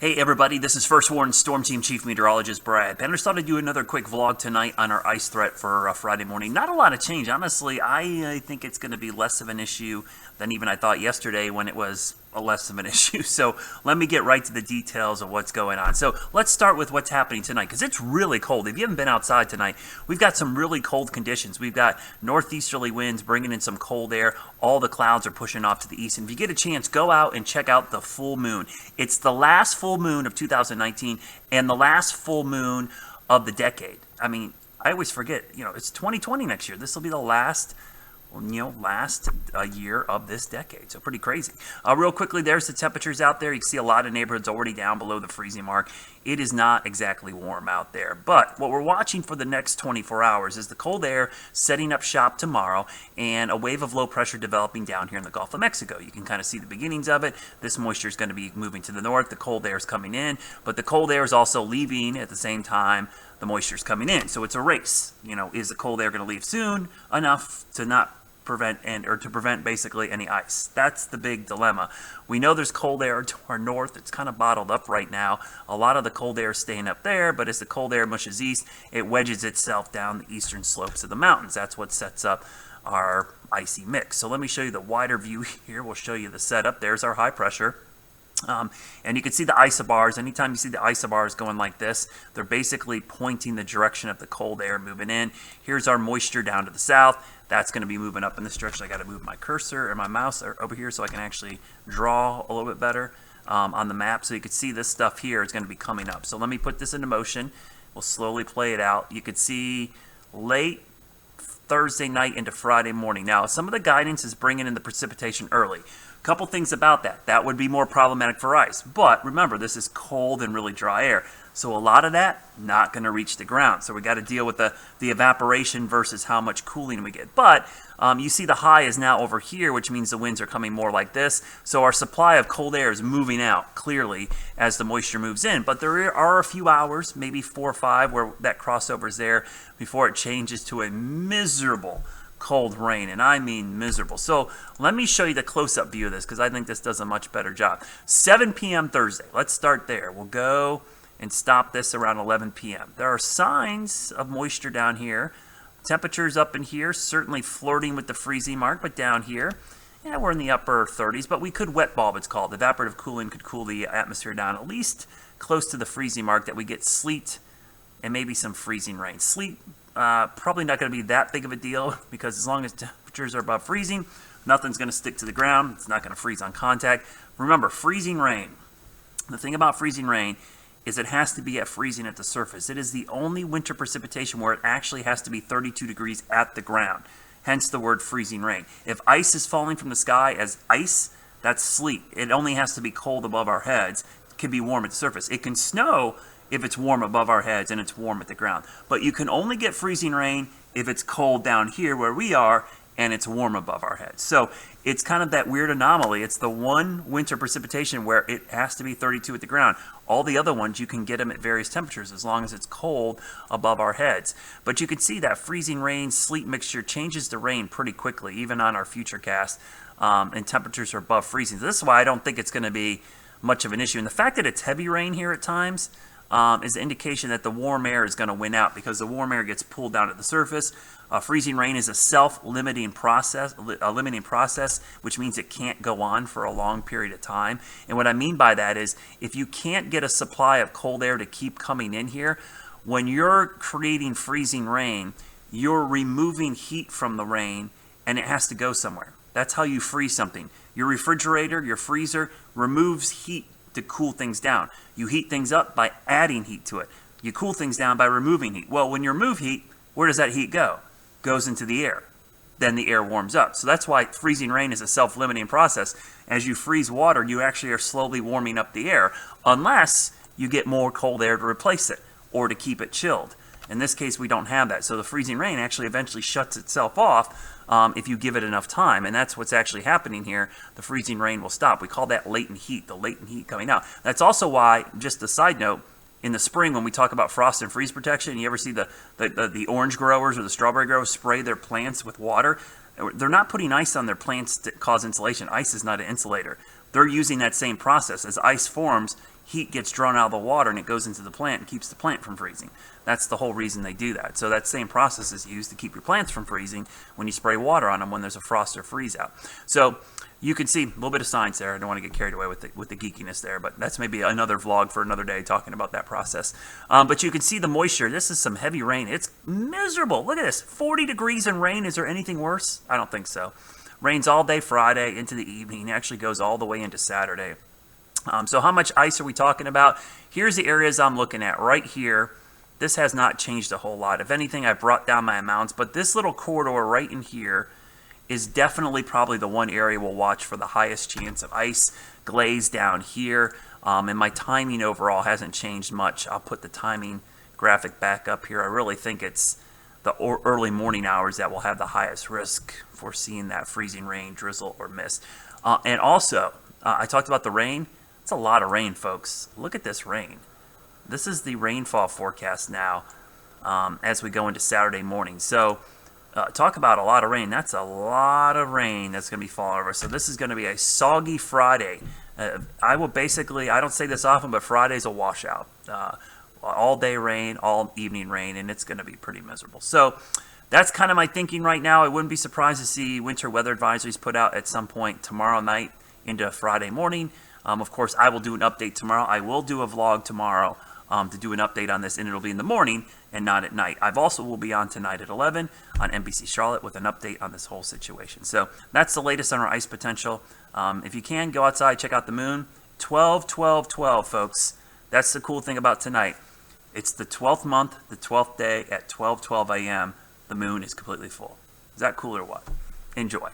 Hey everybody, this is First Warn Storm Team Chief Meteorologist Brad. Panovich thought I'd do another quick vlog tonight on our ice threat for Friday morning. Not a lot of change, honestly. I think it's going to be less of an issue than even I thought yesterday when it was less of an issue. So let me get right to the details of what's going on. So let's start with what's happening tonight, because it's really cold. If you haven't been outside tonight, we've got some really cold conditions. We've got northeasterly winds bringing in some cold air. All the clouds are pushing off to the east. And if you get a chance, go out and check out the full moon. It's the last full moon of 2019 and the last full moon of the decade. I mean, I always forget, it's 2020 next year. This will be the last year of this decade. So pretty crazy. Real quickly, there's the temperatures out there. You can see a lot of neighborhoods already down below the freezing mark. It is not exactly warm out there. But what we're watching for the next 24 hours is the cold air setting up shop tomorrow and a wave of low pressure developing down here in the Gulf of Mexico. You can kind of see the beginnings of it. This moisture is going to be moving to the north. The cold air is coming in, but the cold air is also leaving at the same time the moisture is coming in. So it's a race. Is the cold air going to leave soon enough to not prevent basically any ice? That's the big dilemma. We know there's cold air to our north. It's kind of bottled up right now. A lot of the cold air is staying up there, but as the cold air mushes east, it wedges itself down the eastern slopes of the mountains. That's what sets up our icy mix. So let me show you the wider view here. We'll show you the setup. There's our high pressure. And you can see the isobars. Anytime you see the isobars going like this, they're basically pointing the direction of the cold air moving in. Here's our moisture down to the south. That's going to be moving up in this direction. I got to move my cursor or my mouse over here so I can actually draw a little bit better on the map. So you can see this stuff here is going to be coming up. So let me put this into motion. We'll slowly play it out. You could see late Thursday night into Friday morning. Now, some of the guidance is bringing in the precipitation early. Couple things about that. That would be more problematic for ice. But remember, this is cold and really dry air. So a lot of that not going to reach the ground. So we got to deal with the evaporation versus how much cooling we get. But you see the high is now over here, which means the winds are coming more like this. So our supply of cold air is moving out clearly as the moisture moves in. But there are a few hours, maybe 4 or 5, where that crossover is there before it changes to a miserable cold rain, and I mean miserable. So let me show you the close-up view of this because I think this does a much better job. 7 p.m. Thursday. Let's start there. We'll go and stop this around 11 p.m. There are signs of moisture down here. Temperatures up in here, certainly flirting with the freezing mark, but down here, yeah, we're in the upper 30s, but we could wet bulb, it's called. Evaporative cooling could cool the atmosphere down at least close to the freezing mark that we get sleet and maybe some freezing rain. Sleet, probably not going to be that big of a deal because as long as temperatures are above freezing, nothing's going to stick to the ground. It's not going to freeze on contact. Remember, freezing rain. The thing about freezing rain is it has to be at freezing at the surface. It is the only winter precipitation where it actually has to be 32 degrees at the ground. Hence the word freezing rain. If ice is falling from the sky as ice, that's sleet. It only has to be cold above our heads. It can be warm at the surface. It can snow if it's warm above our heads and it's warm at the ground. But you can only get freezing rain if it's cold down here where we are and it's warm above our heads. So it's kind of that weird anomaly. It's the one winter precipitation where it has to be 32 at the ground. All the other ones, you can get them at various temperatures as long as it's cold above our heads. But you can see that freezing rain, sleet mixture changes the rain pretty quickly, even on our future cast, and temperatures are above freezing. So this is why I don't think it's going to be much of an issue. And the fact that it's heavy rain here at times is an indication that the warm air is going to win out because the warm air gets pulled down to the surface. Freezing rain is a self-limiting process, which means it can't go on for a long period of time. And what I mean by that is if you can't get a supply of cold air to keep coming in here, when you're creating freezing rain, you're removing heat from the rain and it has to go somewhere. That's how you freeze something. Your refrigerator, your freezer removes heat to cool things down. You heat things up by adding heat to it. You cool things down by removing heat. Well, when you remove heat, where does that heat go? Goes into the air. Then the air warms up. So that's why freezing rain is a self-limiting process. As you freeze water, you actually are slowly warming up the air, unless you get more cold air to replace it or to keep it chilled. In this case, we don't have that. So the freezing rain actually eventually shuts itself off if you give it enough time. And that's what's actually happening here. The freezing rain will stop. We call that latent heat, the latent heat coming out. That's also why, just a side note, in the spring when we talk about frost and freeze protection, you ever see the orange growers or the strawberry growers spray their plants with water? They're not putting ice on their plants to cause insulation. Ice is not an insulator. they're using that same process. As ice forms, heat gets drawn out of the water and it goes into the plant and keeps the plant from freezing. That's the whole reason they do that. So that same process is used to keep your plants from freezing when you spray water on them when there's a frost or freeze out. So you can see a little bit of science there. I don't want to get carried away with the geekiness there, but that's maybe another vlog for another day talking about that process. But you can see the moisture. This is some heavy rain. It's miserable. Look at this, 40 degrees and rain. Is there anything worse? I don't think so. Rains all day Friday into the evening. It actually goes all the way into Saturday. So how much ice are we talking about? Here's the areas I'm looking at right here. This has not changed a whole lot. If anything, I've brought down my amounts, but this little corridor right in here is definitely probably the one area we'll watch for the highest chance of ice glaze down here. And my timing overall hasn't changed much. I'll put the timing graphic back up here. I really think it's the early morning hours that will have the highest risk for seeing that freezing rain, drizzle, or mist. And also, I talked about the rain. It's a lot of rain, folks. Look at this rain. This is the rainfall forecast now as we go into Saturday morning. So talk about a lot of rain. That's a lot of rain that's going to be falling over. So this is going to be a soggy Friday. I don't say this often, but Friday's a washout. All day rain, all evening rain, and it's going to be pretty miserable. So that's kind of my thinking right now. I wouldn't be surprised to see winter weather advisories put out at some point tomorrow night into Friday morning. Of course, I will do an update tomorrow. I will do a vlog tomorrow to do an update on this, and it'll be in the morning and not at night. I've also will be on tonight at 11 on NBC Charlotte with an update on this whole situation. So that's the latest on our ice potential. If you can, go outside, check out the moon. 12, 12, 12, folks. That's the cool thing about tonight. It's the 12th month, the 12th day at 12:12 a.m. The moon is completely full. Is that cool or what? Enjoy.